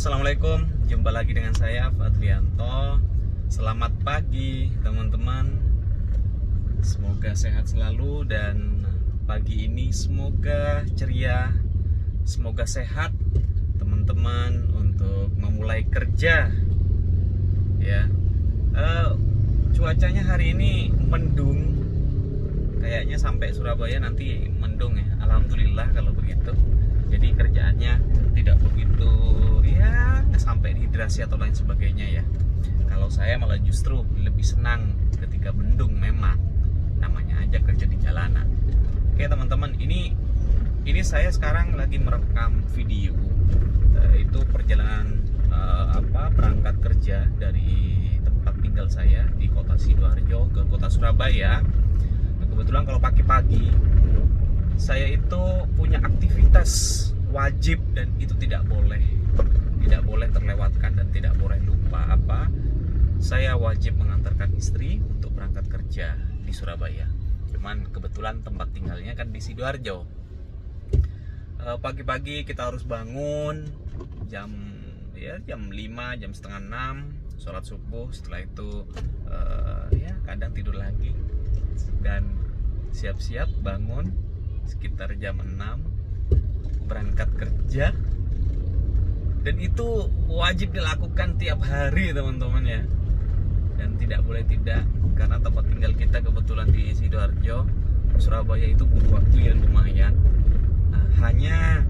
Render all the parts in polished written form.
Assalamualaikum, jumpa lagi dengan saya Fadlianto. Selamat pagi teman-teman. Semoga sehat selalu dan pagi ini semoga ceria, semoga sehat teman-teman untuk memulai kerja. Ya, cuacanya hari ini mendung. Kayaknya sampai Surabaya nanti mendung ya. Alhamdulillah kalau begitu. Jadi kerjaannya tidak begitu ya sampai dehidrasi atau lain sebagainya ya. Kalau saya malah justru lebih senang ketika mendung, memang namanya aja kerja di jalanan. Oke teman-teman, ini saya sekarang lagi merekam video itu perjalanan berangkat kerja dari tempat tinggal saya di kota Sidoarjo ke kota Surabaya. Nah, kebetulan kalau pagi-pagi saya itu punya aktivitas wajib dan itu tidak boleh terlewatkan dan tidak boleh lupa. Saya wajib mengantarkan istri untuk berangkat kerja di Surabaya. Cuman kebetulan tempat tinggalnya kan di Sidoarjo. Pagi-pagi kita harus bangun jam 5, jam setengah 6, sholat subuh. Setelah itu kadang tidur lagi dan siap-siap bangun sekitar jam 6 berangkat kerja, dan itu wajib dilakukan tiap hari teman-teman ya, dan tidak boleh tidak, karena tempat tinggal kita kebetulan di Sidoarjo. Surabaya itu butuh waktu yang lumayan. Hanya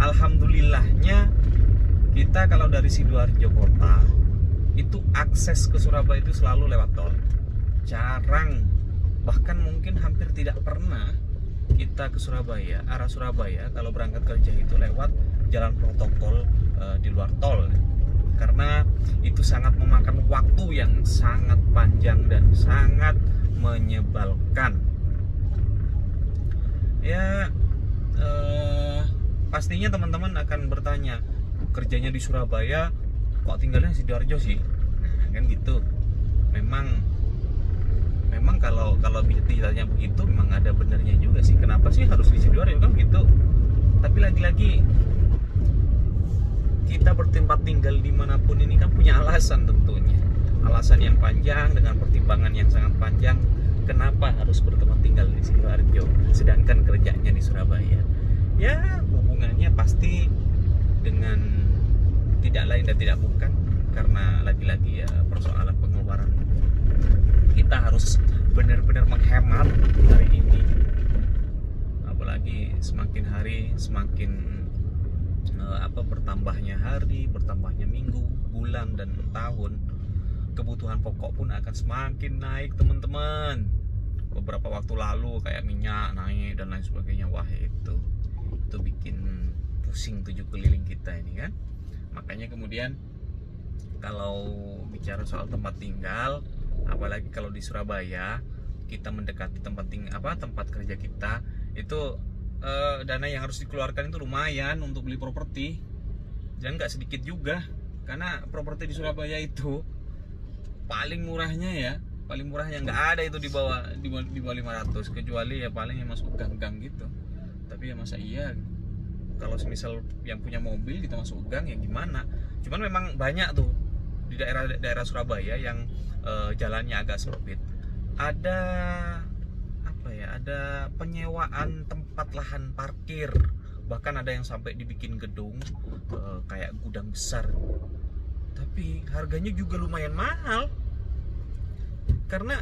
alhamdulillahnya kita kalau dari Sidoarjo kota itu akses ke Surabaya itu selalu lewat tol. Jarang, bahkan mungkin hampir tidak pernah kita ke Surabaya, arah Surabaya kalau berangkat kerja itu lewat jalan protokol di luar tol, karena itu sangat memakan waktu yang sangat panjang dan sangat menyebalkan. Ya, pastinya teman-teman akan bertanya, kerjanya di Surabaya kok tinggalnya di Sidoarjo sih? Nah, kan gitu. Memang kalau ditanya begitu memang ada benernya juga sih. Kenapa sih harus di Sidoarjo kan gitu? Tapi lagi-lagi kita bertempat tinggal dimanapun ini kan punya alasan tentunya. Alasan yang panjang dengan pertimbangan yang sangat panjang. Kenapa harus bertempat tinggal di Sidoarjo sedangkan kerjanya di Surabaya? Ya hubungannya pasti dengan tidak lain dan tidak bukan karena lagi-lagi ya persoalan pengeluaran. Kita harus benar-benar menghemat hari ini, apalagi semakin hari semakin bertambahnya hari, bertambahnya minggu, bulan dan tahun, kebutuhan pokok pun akan semakin naik teman-teman. Beberapa waktu lalu kayak minyak naik dan lain sebagainya, wah itu bikin pusing tujuh keliling kita ini kan. Makanya kemudian kalau bicara soal tempat tinggal, apalagi kalau di Surabaya kita mendekati tempat kerja kita, itu dana yang harus dikeluarkan itu lumayan untuk beli properti, dan nggak sedikit juga, karena properti di Surabaya itu paling murahnya nggak ada itu di bawah 500, kecuali ya paling yang masuk gang-gang gitu. Tapi ya masa iya kalau semisal yang punya mobil kita masuk gang ya gimana? Cuman memang banyak tuh di daerah Surabaya yang jalannya agak sempit. Ada penyewaan tempat lahan parkir, bahkan ada yang sampai dibikin gedung kayak gudang besar. Tapi harganya juga lumayan mahal, karena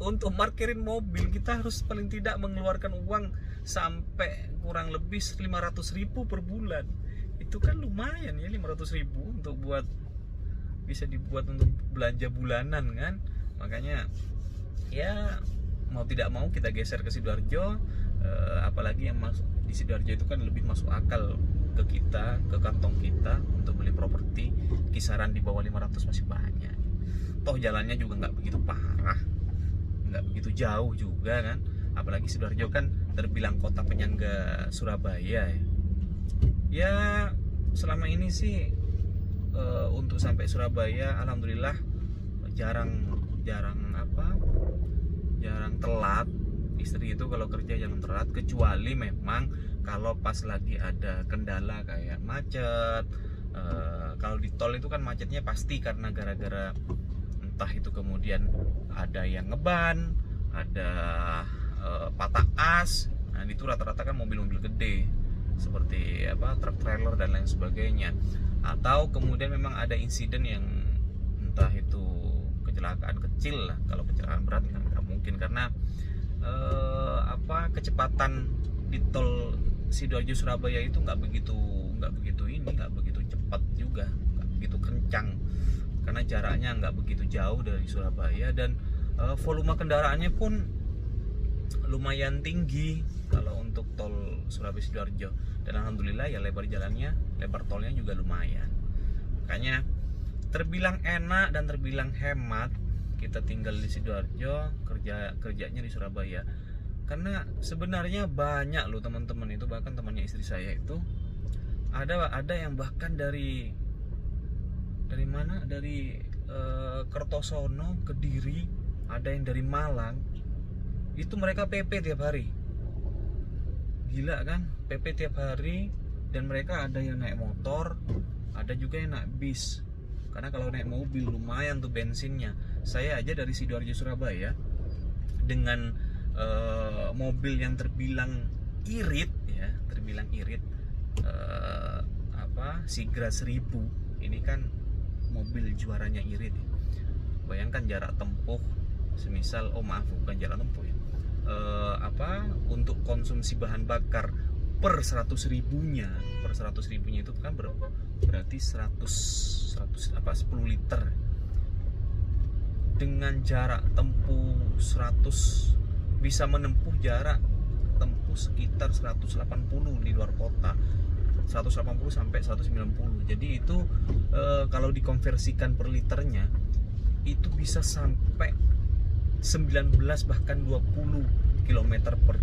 untuk parkirin mobil kita harus paling tidak mengeluarkan uang sampai kurang lebih 500.000 per bulan. Itu kan lumayan ya, 500.000 untuk bisa dibuat untuk belanja bulanan kan. Makanya ya mau tidak mau kita geser ke Sidoarjo, apalagi yang masuk di Sidoarjo itu kan lebih masuk akal ke kita, ke kantong kita untuk beli properti. Kisaran di bawah 500 masih banyak. Toh jalannya juga nggak begitu parah, nggak begitu jauh juga kan. Apalagi Sidoarjo kan terbilang kota penyangga Surabaya ya. Ya selama ini sih untuk sampai Surabaya alhamdulillah jarang telat. Istri itu kalau kerja jangan telat, kecuali memang kalau pas lagi ada kendala kayak macet Kalau di tol itu kan macetnya pasti karena gara-gara entah itu kemudian ada yang ngeban, ada patah as. Nah itu rata-rata kan mobil-mobil gede seperti truk trailer dan lain sebagainya, atau kemudian memang ada insiden yang entah itu kecelakaan kecil lah. Kalau kecelakaan berat nggak mungkin karena kecepatan di tol Sidoarjo Surabaya itu nggak begitu cepat juga, nggak begitu kencang karena jaraknya nggak begitu jauh dari Surabaya, dan volume kendaraannya pun lumayan tinggi kalau untuk tol Surabaya Sidoarjo. Dan alhamdulillah ya lebar tolnya juga lumayan. Makanya terbilang enak dan terbilang hemat kita tinggal di Sidoarjo, kerjanya di Surabaya. Karena sebenarnya banyak loh teman-teman itu, bahkan temannya istri saya itu ada yang bahkan dari mana, dari Kertosono, Kediri, ada yang dari Malang. Itu mereka PP tiap hari. Gila kan, PP tiap hari. Dan mereka ada yang naik motor, ada juga yang naik bis. Karena kalau naik mobil lumayan tuh bensinnya. Saya aja dari Sidoarjo Surabaya dengan mobil yang terbilang irit ya, Sigra 1000. Ini kan mobil juaranya irit ya. Bayangkan jarak tempuh semisal bukan jarak tempuh ya, untuk konsumsi bahan bakar per 100 ribunya itu kan berarti 10 liter dengan jarak tempuh 100, bisa menempuh jarak tempuh sekitar 180 di luar kota, 180 sampai 190. Jadi itu kalau dikonversikan per liternya itu bisa sampai 19 bahkan 20 kilometer per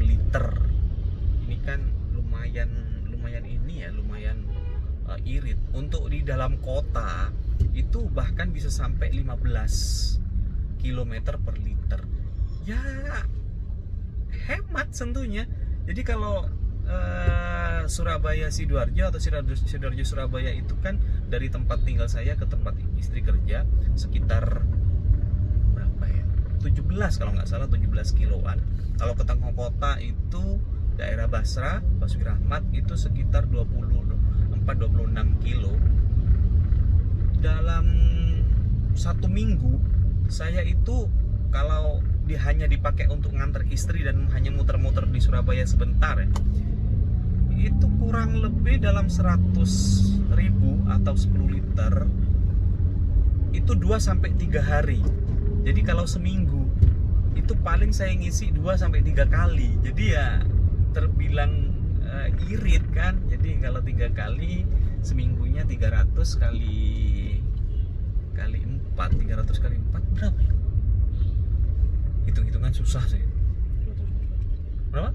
liter. Ini kan lumayan irit. Untuk di dalam kota itu bahkan bisa sampai 15 kilometer per liter. Ya hemat tentunya. Jadi kalau Surabaya Sidoarjo atau Sidoarjo Surabaya itu kan dari tempat tinggal saya ke tempat istri kerja sekitar berapa ya, 17 kalau nggak salah, 17 kiloan. Kalau ke tengah kota itu daerah Basra, Basuki Rahmat itu sekitar 26 kilo. Dalam 1 minggu saya itu kalau hanya dipakai untuk nganter istri dan hanya muter-muter di Surabaya sebentar ya, itu kurang lebih dalam 100.000 atau 10 liter itu 2-3 hari. Jadi kalau seminggu itu paling saya ngisi 2-3 kali. Jadi ya terbilang irit kan. Jadi kalau 3 kali seminggunya 300 kali 4, 300 kali 4 berapa ya? Hitung-hitungan susah sih. Berapa?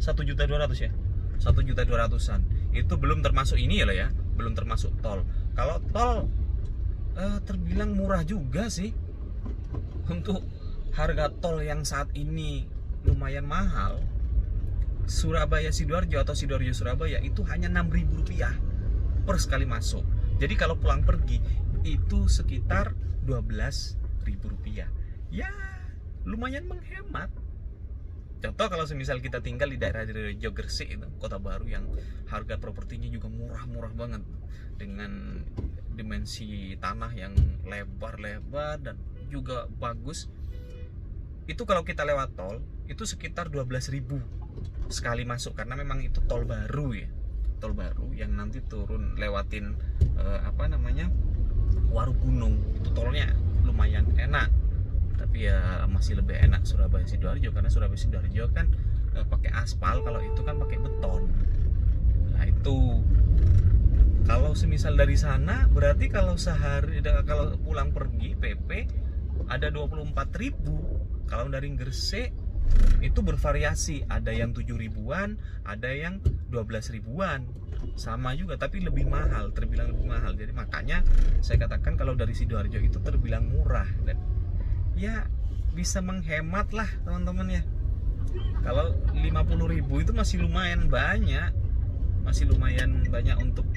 1.200.000 ya? 1.200.000-an. Itu belum termasuk ini ya, belum termasuk tol. Kalau tol terbilang murah juga sih. Untuk harga tol yang saat ini lumayan mahal, Surabaya Sidoarjo atau Sidoarjo Surabaya itu hanya Rp6.000 per sekali masuk. Jadi kalau pulang pergi itu sekitar Rp12.000. Ya lumayan menghemat. Contoh kalau semisal kita tinggal di daerah Rejo Gresik itu, kota baru yang harga propertinya juga murah-murah banget, dengan dimensi tanah yang lebar-lebar dan juga bagus. Itu kalau kita lewat tol itu sekitar 12.000 sekali masuk, karena memang itu tol baru ya, tol baru yang nanti turun lewatin Warugunung. Itu tolnya lumayan enak. Tapi ya masih lebih enak Surabaya Sidoarjo, karena Surabaya Sidoarjo kan pakai aspal, kalau itu kan pakai beton. Nah itu kalau semisal dari sana berarti kalau pulang pergi PP ada 24.000. Kalau dari Gresik itu bervariasi, ada yang 7.000-an, ada yang 12.000-an. Sama juga tapi lebih mahal, terbilang lebih mahal. Jadi makanya saya katakan kalau dari Sidoarjo itu terbilang murah, dan ya bisa menghemat lah teman-teman ya. Kalau 50.000 itu masih lumayan banyak. masih lumayan banyak untuk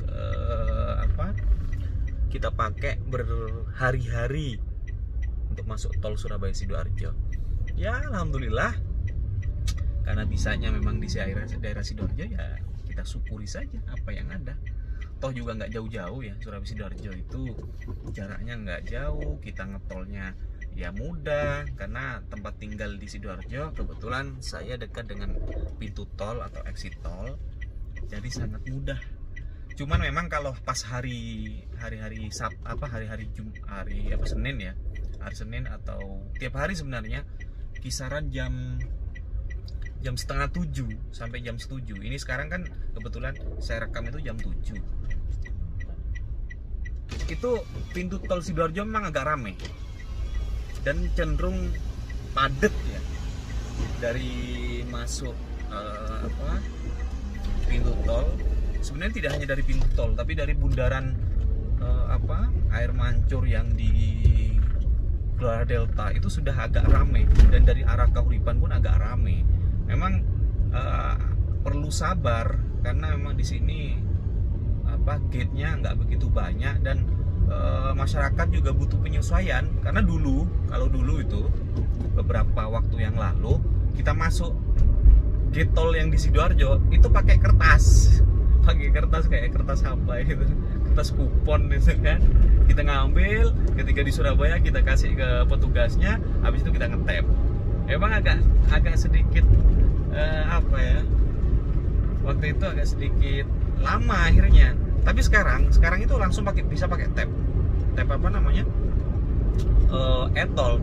kita pakai berhari-hari untuk masuk tol Surabaya Sidoarjo. Ya alhamdulillah, karena bisanya memang di daerah Sidoarjo, ya kita syukuri saja apa yang ada. Toh juga nggak jauh-jauh ya, Surabaya Sidoarjo itu jaraknya nggak jauh, kita ngetolnya ya mudah, karena tempat tinggal di Sidoarjo kebetulan saya dekat dengan pintu tol atau exit tol, jadi sangat mudah. Cuman memang kalau pas hari Senin ya, hari Senin atau tiap hari sebenarnya kisaran jam 6:30 sampai jam 7. Ini sekarang kan kebetulan saya rekam itu jam 7. Itu pintu tol Sidoarjo memang agak rame dan cenderung padat ya. Dari masuk pintu tol, sebenarnya tidak hanya dari pintu tol, tapi dari bundaran air mancur yang di Gelora Delta itu sudah agak rame, dan dari arah Kahuripan pun agak rame. Memang perlu sabar karena memang di sini gate-nya nggak begitu banyak, dan masyarakat juga butuh penyesuaian. Karena kalau dulu itu beberapa waktu yang lalu kita masuk gate tol yang di Sidoarjo itu pakai kertas kayak kertas apa gitu, kertas kupon gitu kan. Kita ngambil, ketika di Surabaya kita kasih ke petugasnya, habis itu kita ngetep. Emang agak sedikit waktu itu agak sedikit lama akhirnya. Tapi sekarang itu langsung bisa pakai tap apa namanya, e-tol.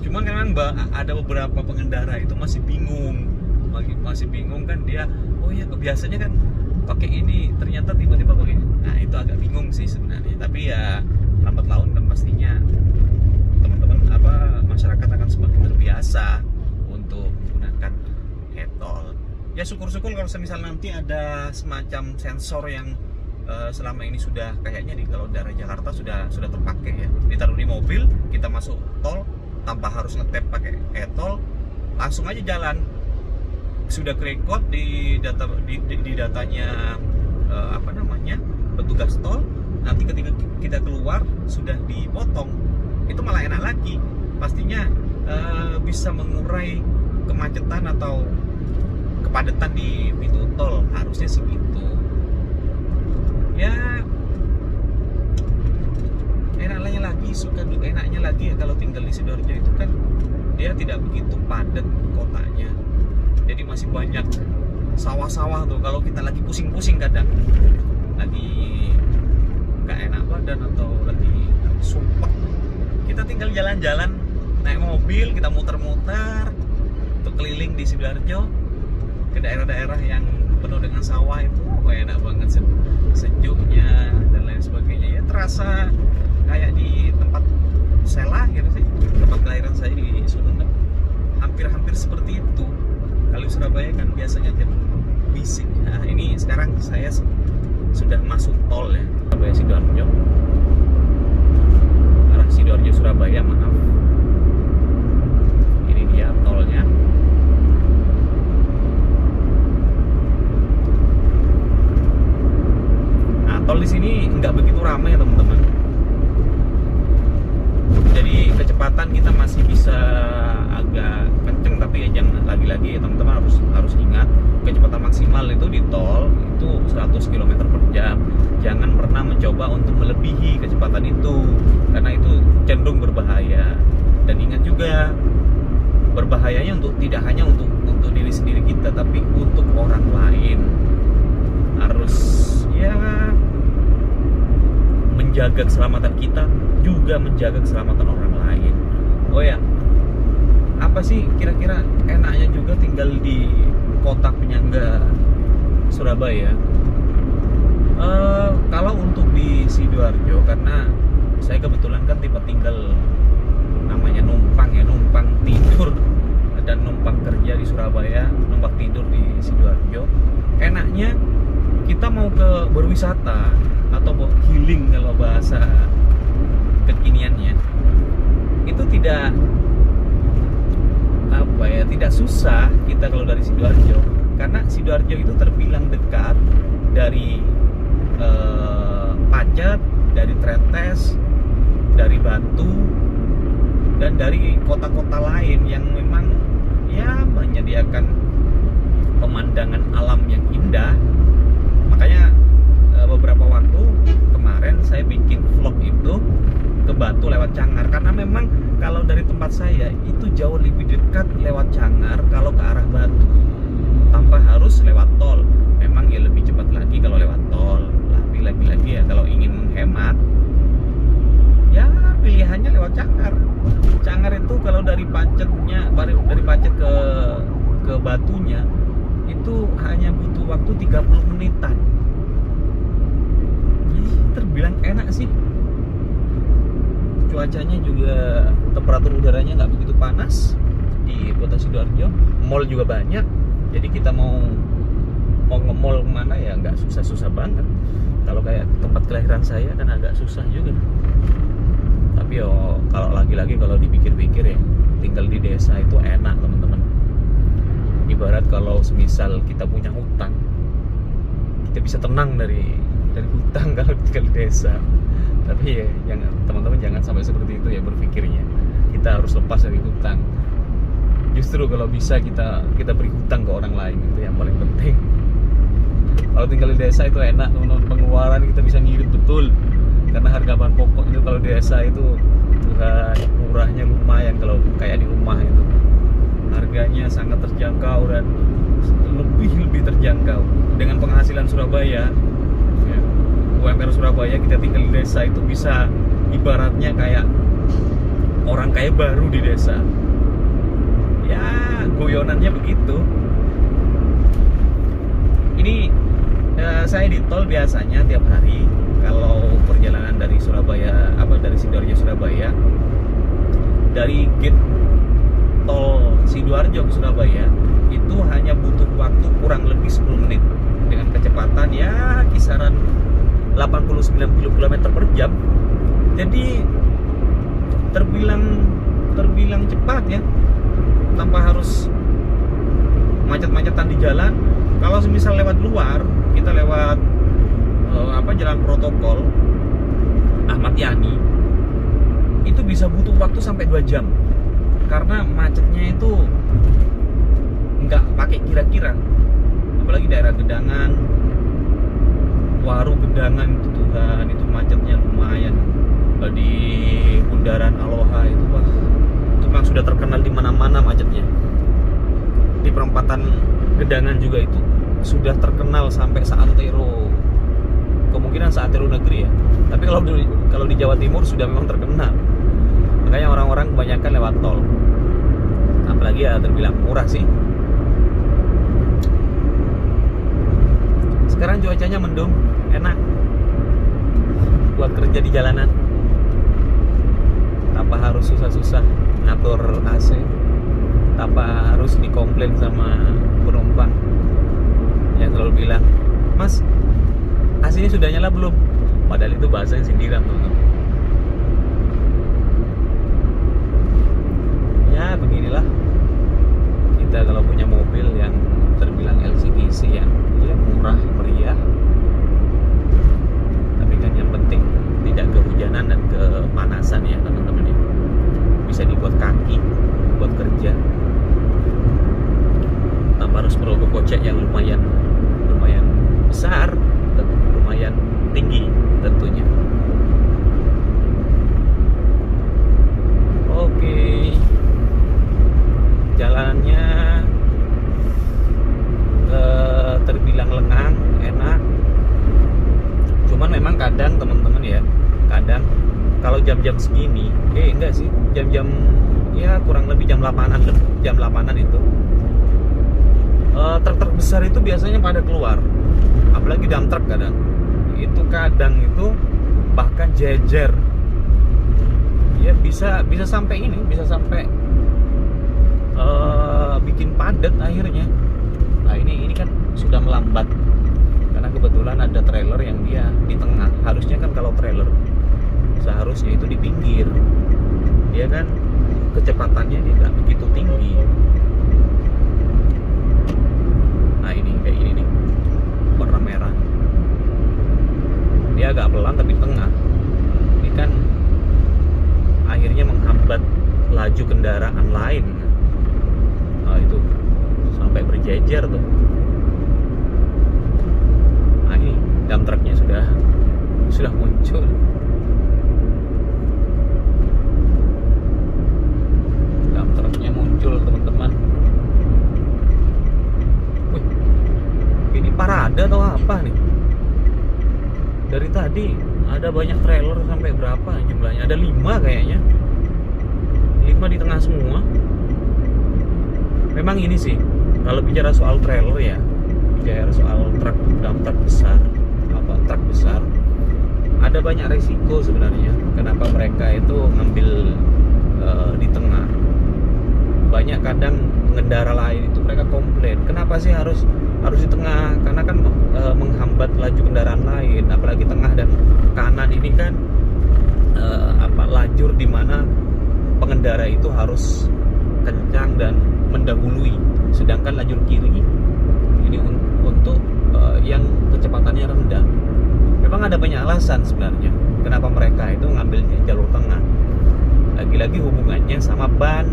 Cuman kan ada beberapa pengendara itu masih bingung kan dia, oh ya biasanya kan pakai ini, ternyata tiba-tiba pakai ini. Nah itu agak bingung sih sebenarnya. Tapi ya lambat laun kan pastinya teman-teman masyarakat akan semakin terbiasa untuk menggunakan e-tol. Ya syukur-syukur kalau semisal nanti ada semacam sensor yang selama ini sudah kayaknya kalau daerah Jakarta sudah terpakai ya, ditaruh di mobil, kita masuk tol tanpa harus ngetap pakai e-tol, langsung aja jalan, sudah kerekod di datanya petugas tol. Nanti ketika kita keluar sudah dipotong, itu malah enak lagi, pastinya bisa mengurai kemacetan atau kepadatan di pintu tol, harusnya segitu ya. Enaknya lagi ya kalau tinggal di Sidoarjo itu kan dia tidak begitu padat kotanya, jadi masih banyak sawah-sawah tuh. Kalau kita lagi pusing-pusing, kadang lagi nggak enak badan atau lagi sumpah, kita tinggal jalan-jalan naik mobil, kita muter-muter untuk keliling di Sidoarjo ke daerah-daerah yang penuh dengan sawah. Itu enak banget, sejuknya dan lain sebagainya ya, terasa kayak di tempat saya lahir sih, tempat kelahiran saya di Sumeneb, hampir seperti itu. Kalau Surabaya kan biasanya bisik. Nah ini sekarang saya sudah masuk tol ya, Surabaya Sidoarjo, arah Sidoarjo Surabaya, maaf. Ini dia tolnya. Nah tol di sini nggak begitu ramai ya teman-teman, jadi kecepatan kita masih bisa agak kenceng, tapi ya jangan, lagi-lagi teman-teman harus ingat kecepatan maksimal itu di tol itu 100 km per jam. Jangan pernah mencoba untuk melebihi kecepatan itu, karena itu cenderung berbahaya. Dan ingat juga, berbahayanya tidak hanya untuk diri sendiri kita, tapi untuk orang lain. Harus ya menjaga keselamatan kita, juga menjaga keselamatan orang lain. Oh ya, apa sih kira-kira enaknya juga tinggal di kota penyangga Surabaya? Kalau untuk di Sidoarjo, karena saya kebetulan kan tipe tinggal namanya numpang tidur dan numpang kerja di Surabaya, numpang tidur di Sidoarjo. Enaknya kita mau ke berwisata atau mau healing kalau bahasa kekiniannya, itu tidak susah kita kalau dari Sidoarjo, karena Sidoarjo itu terbilang dekat dari Pacet, dari Tretes, dari Batu, dan dari kota-kota lain yang memang ya menyediakan pemandangan alam yang indah. Makanya beberapa waktu kemarin saya bikin vlog itu ke Batu lewat Cangar, karena memang kalau dari tempat saya itu jauh lebih dekat lewat Cangar kalau ke arah Batu tanpa harus lewat tol. Memang ya lebih cepat lagi kalau lewat tol, tapi lagi-lagi ya kalau ingin menghemat ya pilihannya lewat Cangar. Cangar itu kalau dari Pacet ke Batunya itu hanya butuh waktu 30 menitan. Jadi terbilang enak sih. Cuacanya juga, temperatur udaranya nggak begitu panas di kota Sidoarjo. Mall juga banyak, jadi kita mau nge-mall kemana ya nggak susah-susah banget. Kalau kayak tempat kelahiran saya kan agak susah juga. Tapi kalau lagi-lagi kalau dipikir-pikir ya, tinggal di desa itu enak teman-teman. Ibarat kalau semisal kita punya hutang, kita bisa tenang dari hutang kalau tinggal di desa. Tapi ya teman-teman jangan sampai seperti itu ya berpikirnya. Kita harus lepas dari hutang. Justru kalau bisa kita beri hutang ke orang lain, itu yang paling penting. Kalau tinggal di desa itu enak teman-teman, pengeluaran kita bisa ngirit betul. Karena harga bahan pokok itu kalau di desa itu Tuhan, murahnya lumayan. Kalau kayak di rumah itu harganya sangat terjangkau dan lebih terjangkau. Dengan penghasilan Surabaya ya, UMR Surabaya, kita tinggal di desa itu bisa ibaratnya kayak orang kaya baru di desa. Ya goyonannya begitu. Ini saya di tol biasanya tiap hari. Kalau perjalanan dari Sidoarjo Surabaya, dari gate tol Sidoarjo ke Surabaya itu hanya butuh waktu kurang lebih 10 menit dengan kecepatan ya kisaran 80-90 km per jam. Jadi terbilang cepat ya, tanpa harus macet-macetan di jalan. Kalau semisal lewat luar, kita lewat jalan protokol Ahmad Yani, itu bisa butuh waktu sampai 2 jam karena macetnya itu nggak pakai kira-kira. Apalagi daerah Gedangan, Waru Gedangan itu Tuhan, itu macetnya lumayan. Di Bundaran Aloha itu wah, itu memang sudah terkenal di mana-mana macetnya. Di perempatan Gedangan juga itu sudah terkenal sampai Saantero, kemungkinan Saantero Negeri ya. Tapi kalau di Jawa Timur sudah memang terkenal. Makanya orang-orang kebanyakan lewat tol. Apalagi ya terbilang murah sih. Sekarang cuacanya mendung, enak buat kerja di jalanan tanpa harus susah-susah ngatur AC, tanpa harus dikomplain sama penumpang yang selalu bilang, "Mas, AC-nya sudah nyala belum?" Padahal itu bahasa sindiran teman-teman. Ya beginilah kita kalau punya mobil yang terbilang LCGC yang murah meriah, tapi kan yang penting tidak kehujanan dan kepanasan ya teman-teman ya. Bisa dibuat kaki, buat kerja, tanpa harus merogoh kocek yang lumayan besar dan lumayan tinggi tentunya. Oke, jalannya terbilang lengang, enak. Cuman memang kadang teman-teman ya, kadang kalau jam-jam segini, enggak sih, jam-jam ya kurang lebih jam 8-an itu truk-truk besar itu biasanya pada keluar. Apalagi dump truck kadang itu bahkan jejer ya, bisa sampai bikin padat akhirnya. Nah ini kan sudah melambat karena kebetulan ada trailer yang dia di tengah. Harusnya kan kalau trailer seharusnya itu di pinggir, dia kan kecepatannya dia nggak begitu tinggi. Nah dia agak pelan tapi tengah. Ini kan akhirnya menghambat laju kendaraan lain. Nah, itu sampai berjejer tuh. Nah, ini dump trucknya sudah muncul. Dump trucknya muncul, teman-teman. Wih, ini parade atau apa nih? Dari tadi ada banyak trailer, sampai berapa jumlahnya? Ada 5 kayaknya. 5 di tengah semua. Memang ini sih, kalau bicara soal trailer ya, bicara soal truk, dump truck besar, truk besar, ada banyak resiko sebenarnya. Kenapa mereka itu ngambil di tengah? Banyak kadang pengendara lain itu mereka komplain, kenapa sih harus di tengah? Karena kan menghambat laju kendaraan lain, apalagi tengah dan kanan ini kan lajur di mana pengendara itu harus kencang dan mendahului, sedangkan lajur kiri ini untuk yang kecepatannya rendah. Memang ada banyak alasan sebenarnya kenapa mereka itu ngambil jalur tengah. Lagi-lagi hubungannya sama ban.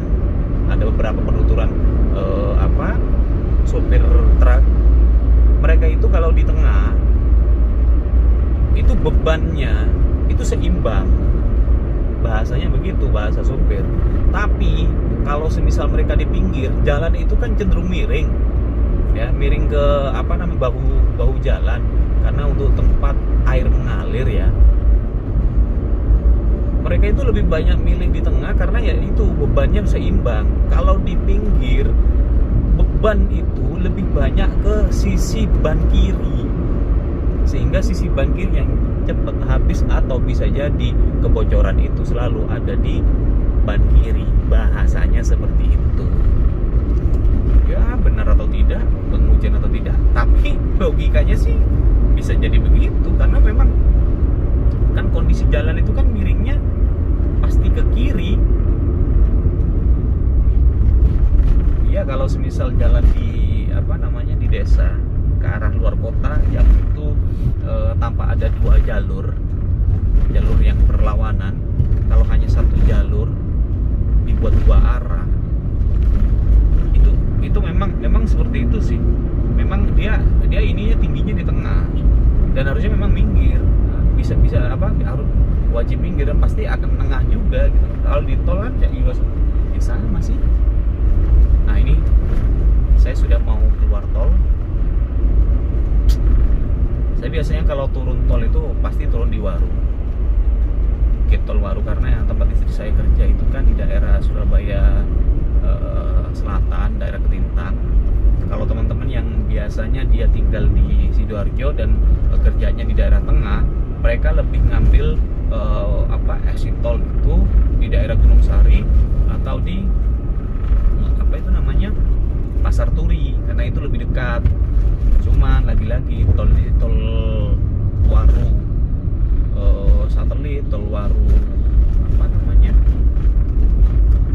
Ada beberapa penuturan sopir truk. Mereka itu kalau di tengah itu bebannya itu seimbang. Bahasanya begitu, bahasa sopir. Tapi kalau semisal mereka di pinggir, jalan itu kan cenderung miring. Ya, miring ke bahu jalan, karena untuk tempat air mengalir ya. Mereka itu lebih banyak milih di tengah karena ya itu bebannya seimbang. Kalau di pinggir, beban itu lebih banyak ke sisi ban kiri, sehingga sisi ban kiri yang cepat habis atau bisa jadi kebocoran itu selalu ada di ban kiri. Bahasanya seperti itu. Ya, benar atau tidak, pengujian atau tidak, tapi logikanya sih bisa jadi begitu, karena memang kan kondisi jalan itu kan miringnya pasti ke kiri. Ya, kalau semisal jalan di di desa ke arah luar kota yang itu tanpa ada 2 jalur yang berlawanan, kalau hanya 1 jalur dibuat 2 arah, itu memang seperti itu sih. Memang dia ininya tingginya di tengah dan harusnya memang minggir. Bisa harus wajib minggir dan pasti akan menengah juga gitu. Kalau di tol kan ya sama sih. Nah, ini saya sudah mau keluar tol. Saya biasanya kalau turun tol itu pasti turun di Waru, Bukit Tol Waru, karena tempat istri saya kerja itu kan di daerah Surabaya Selatan, daerah Ketintang. Kalau teman-teman yang biasanya dia tinggal di Sidoarjo dan kerjanya di daerah tengah, mereka lebih ngambil exit tol itu di daerah Gunung Sari atau di Pasar Turi, karena itu lebih dekat. Cuman lagi-lagi tol Waru Satelit, tol Waru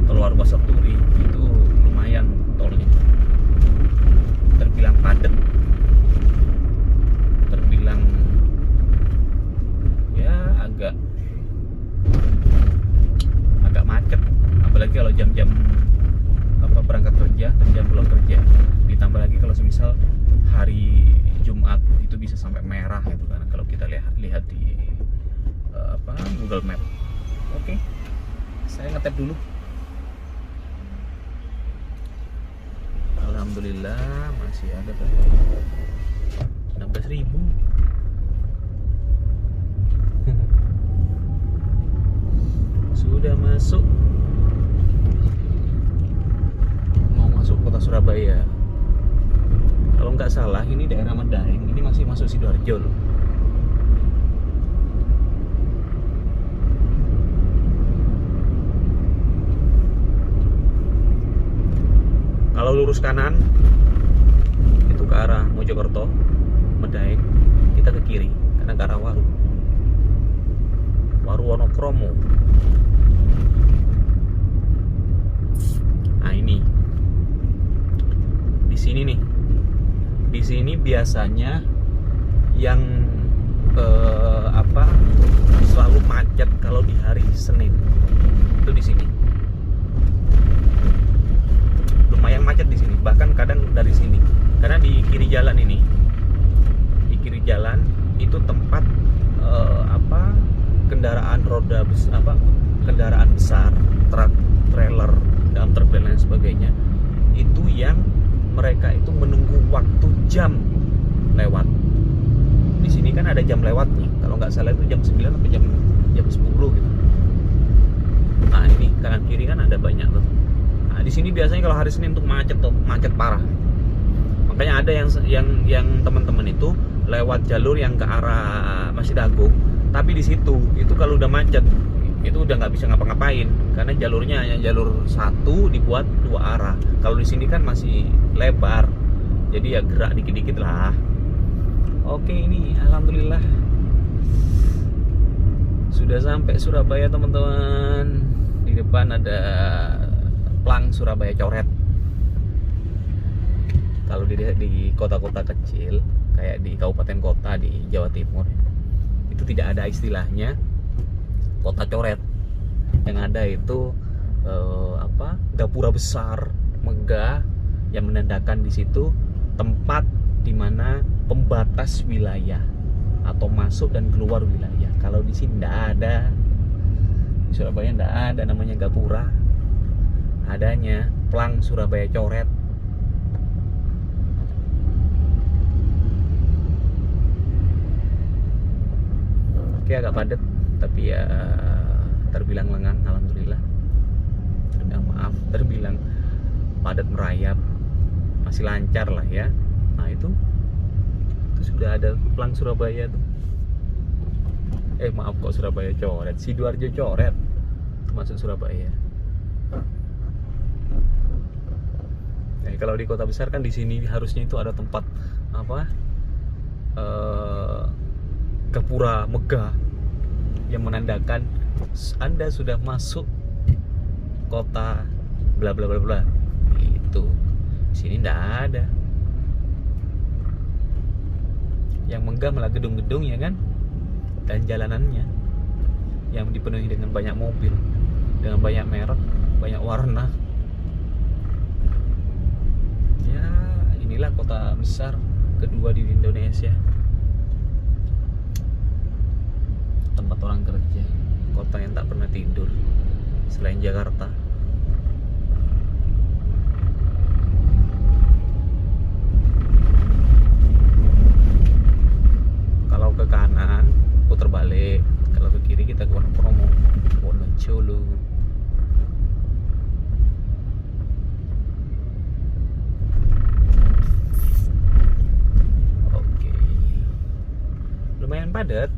tol Waru Pasar Turi itu lumayan tolnya, terbilang padat, terbilang ya agak macet, apalagi kalau jam-jam berangkat kerja dan jam pulang kerja. Ditambah lagi kalau semisal hari Jumat itu bisa sampai merah itu kan, kalau kita lihat di Google Map. Oke, saya ngetap dulu. Alhamdulillah masih ada 16.000. Sudah masuk kota Surabaya. Kalau nggak salah ini daerah Medaeng, ini masih masuk Sidoarjo loh. Kalau lurus kanan itu ke arah Mojokerto, Medaeng, kita ke kiri karena ke arah Waru Wonokromo. Nah, ini di sini nih. Di sini biasanya yang selalu macet kalau di hari Senin. Itu di sini lumayan macet di sini, bahkan kadang dari sini, karena di kiri jalan itu tempat kendaraan roda besar, kendaraan besar, truk, trailer, dump truck dan lain sebagainya, itu yang mereka itu menunggu waktu jam lewat. Di sini kan ada jam lewatnya, kalau nggak salah itu jam 9 atau jam 10 gitu. Nah ini kanan kiri kan ada banyak tuh. Nah di sini biasanya kalau hari Senin tuh macet parah. Makanya ada yang teman-teman itu lewat jalur yang ke arah Masjid Agung, tapi di situ itu kalau udah macet itu udah nggak bisa ngapa-ngapain, karena jalurnya hanya jalur satu dibuat dua arah. Kalau di sini kan masih lebar, jadi ya gerak dikit-dikit lah. Oke, ini alhamdulillah sudah sampai Surabaya teman-teman. Di depan ada plang Surabaya coret. Kalau di kota-kota kecil kayak di kabupaten kota di Jawa Timur itu tidak ada istilahnya kota coret. Yang ada itu gapura besar megah yang menandakan di situ tempat di mana pembatas wilayah atau masuk dan keluar wilayah. Kalau di sini tidak ada, di Surabaya tidak ada namanya gapura, adanya plang Surabaya coret. Oke, agak padat tapi ya terbilang lengang, alhamdulillah. Terbilang padat merayap, masih lancar lah ya. Nah itu sudah ada plang Surabaya tuh. Maaf kok Surabaya coret, Sidoarjo coret termasuk Surabaya. Kalau di kota besar kan di sini harusnya itu ada tempat gapura megah yang menandakan Anda sudah masuk kota bla bla bla bla. Itu di sini nggak ada. Yang megah malah gedung-gedung ya kan, dan jalanannya yang dipenuhi dengan banyak mobil, dengan banyak merek, banyak warna. Ya inilah kota besar kedua di Indonesia, tempat orang kerja, kota yang tak pernah tidur selain Jakarta. Kalau ke kanan putar balik, kalau ke kiri kita ke Wonokromo, Wonocolo. Oke, lumayan padat.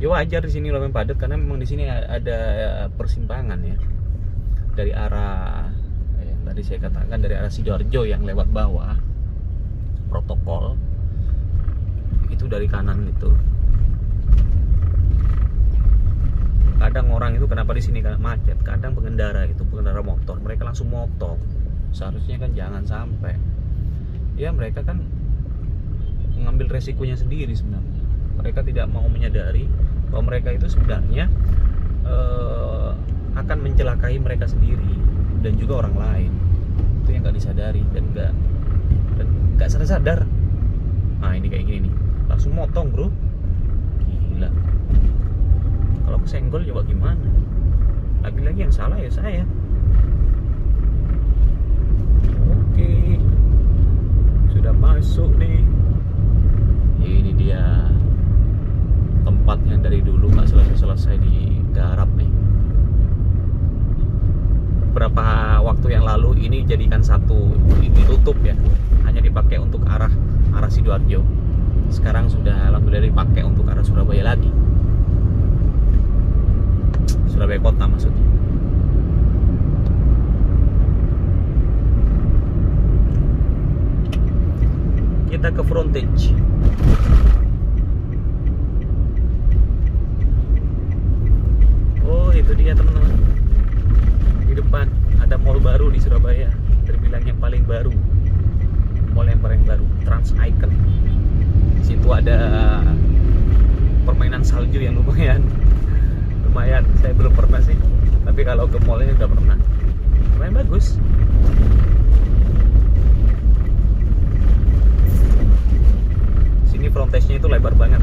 Ya wajar di sini lumayan padat karena memang di sini ada persimpangan ya, dari arah yang tadi saya katakan, dari arah Sidoarjo yang lewat bawah protokol itu dari kanan itu. Kadang orang itu kenapa di sini karena macet, kadang pengendara motor mereka langsung motong. Seharusnya kan jangan sampai. Ya mereka kan mengambil resikonya sendiri sebenarnya. Mereka tidak mau menyadari bahwa mereka itu sebenarnya akan mencelakai mereka sendiri dan juga orang lain. Itu yang nggak disadari dan nggak sadar. Nah ini kayak gini nih, langsung motong bro, gila. Kalau kesenggol coba gimana? Lagi-lagi yang salah ya saya. Oke, sudah masuk nih. Ini dia tempat yang dari dulu nggak selesai digarap nih. Beberapa waktu yang lalu ini dijadikan ditutup ya, hanya dipakai untuk arah Sidoarjo. Sekarang sudah alhamdulillah dipakai untuk arah Surabaya lagi, Surabaya kota maksudnya. Kita ke frontage. Oh itu dia teman-teman, di depan ada mall baru di Surabaya, terbilang yang paling baru, mall yang paling baru, Trans Icon. Di situ ada permainan salju yang lumayan. Saya belum pernah sih, tapi kalau ke mallnya udah pernah. Lumayan bagus. Sini frontage-nya itu lebar banget.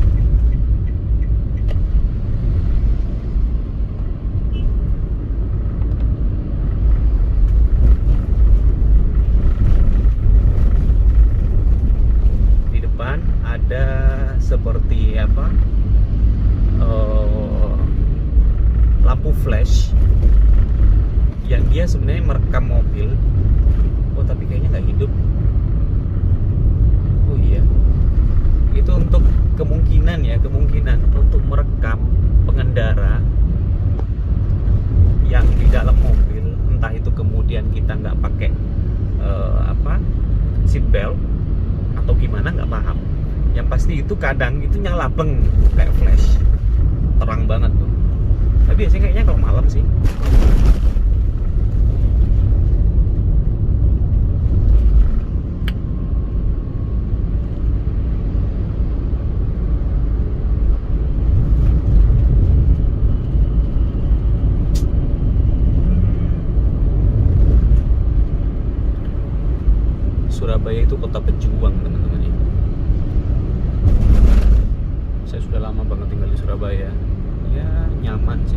Di depan ada seperti apa? Lampu flash yang dia sebenarnya merekam mobil. Oh, tapi kayaknya nggak hidup. Oh iya, itu untuk kemungkinan untuk merekam pengendara yang di dalam mobil. Entah itu kemudian kita nggak pakai seat belt atau gimana, nggak paham. Yang pasti itu kadang itu nyala beng kayak flash, terang banget tuh. Tapi biasanya kayaknya kalau malam sih. Surabaya itu kota pejuang, teman-teman ya. Saya sudah lama banget tinggal di Surabaya. Ya nyaman sih.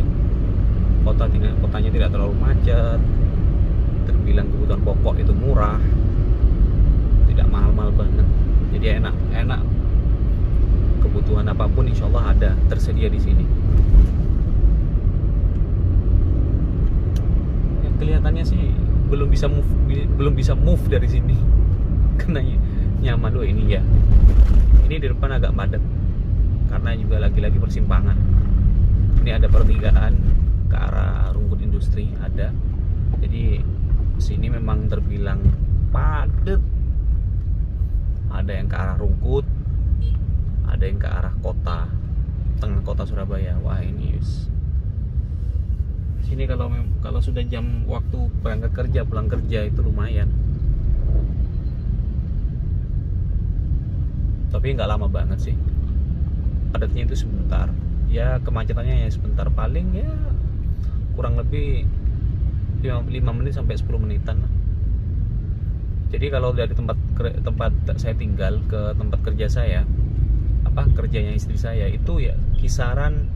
Kotanya tidak terlalu macet. Terbilang kebutuhan pokok itu murah. Tidak mahal-mahal banget. Jadi enak. Kebutuhan apapun insya Allah ada tersedia di sini. Ya, kelihatannya sih belum bisa move dari sini. Karena nyaman loh ini ya. Ini di depan agak padat karena juga lagi-lagi persimpangan. Ini ada pertigaan ke arah Rungkut Industri ada. Jadi sini memang terbilang padat. Ada yang ke arah Rungkut, ada yang ke arah kota, tengah kota Surabaya. Wah, ini sini kalau sudah jam waktu berangkat kerja, pulang kerja itu lumayan. Tapi nggak lama banget sih. Padatnya itu sebentar. Ya kemacetannya ya sebentar, paling ya kurang lebih 5 menit sampai 10 menitan lah. Jadi kalau dari tempat saya tinggal ke tempat kerja saya, kerjanya istri saya itu ya kisaran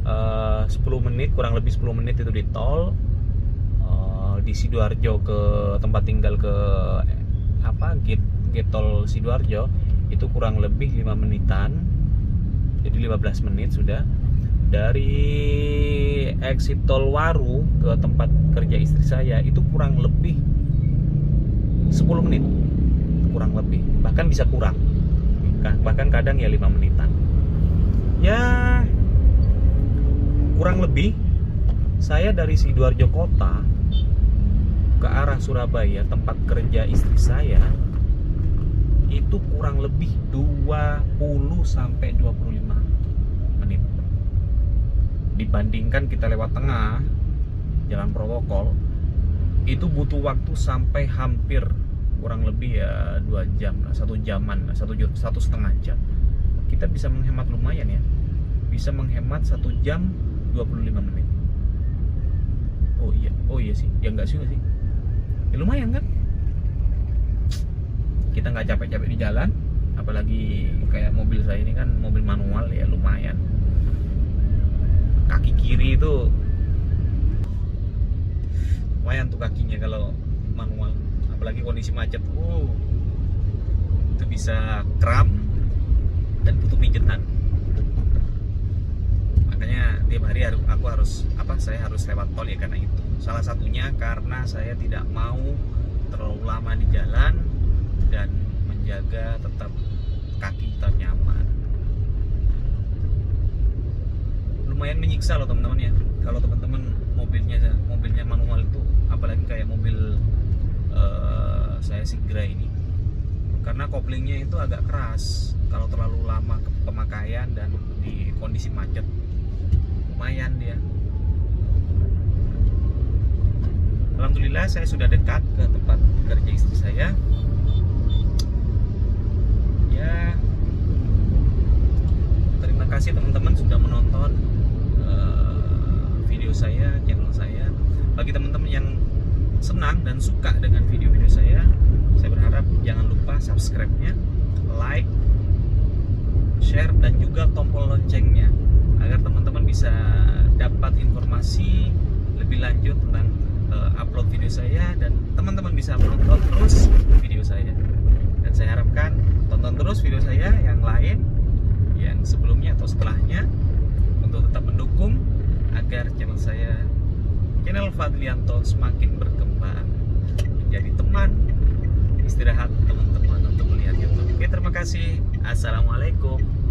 10 menit, kurang lebih 10 menit itu di tol. Di Sidoarjo ke tempat tinggal ke gate tol Sidoarjo itu kurang lebih 5 menitan. Jadi 15 menit sudah. Dari exit tol Waru ke tempat kerja istri saya itu kurang lebih 10 menit. Kurang lebih. Bahkan bisa kurang. Bahkan kadang ya 5 menitan. Ya kurang lebih saya dari Sidoarjo kota ke arah Surabaya tempat kerja istri saya itu kurang lebih 20 sampai 25 menit. Dibandingkan kita lewat tengah jalan protokol itu butuh waktu sampai hampir kurang lebih ya 2 jam lah, 1 jaman lah, 1,5 jam. Kita bisa menghemat lumayan ya. Bisa menghemat 1 jam 25 menit. Oh iya sih, ya enggak sih. Ya lumayan kan? Kita nggak capek-capek di jalan, apalagi kayak mobil saya ini kan mobil manual ya, lumayan. Kaki kiri itu lumayan tuh kakinya kalau manual, apalagi kondisi macet. Itu bisa kram dan butuh pijetan. Makanya tiap hari saya harus lewat tol ya, karena itu. Salah satunya karena saya tidak mau terlalu lama di jalan dan menjaga tetap kaki tetap nyaman. Lumayan menyiksa loh teman-teman ya. Kalau teman-teman mobilnya manual itu, apalagi kayak mobil saya Sigra ini, karena koplingnya itu agak keras kalau terlalu lama pemakaian dan di kondisi macet. Lumayan dia. Alhamdulillah saya sudah dekat ke tempat kerja istri saya. Ya, terima kasih teman-teman sudah menonton video saya, channel saya. Bagi teman-teman yang senang dan suka dengan video-video saya berharap jangan lupa subscribe-nya, like, share, dan juga tombol loncengnya agar teman-teman bisa dapat informasi lebih lanjut tentang upload video saya, dan teman-teman bisa menonton terus video saya. Dan saya harapkan tonton terus video saya yang lain, yang sebelumnya atau setelahnya, untuk tetap mendukung agar channel saya, channel Fadlianto, semakin berkembang menjadi teman istirahat teman-teman untuk melihat YouTube. Oke, terima kasih. Assalamualaikum.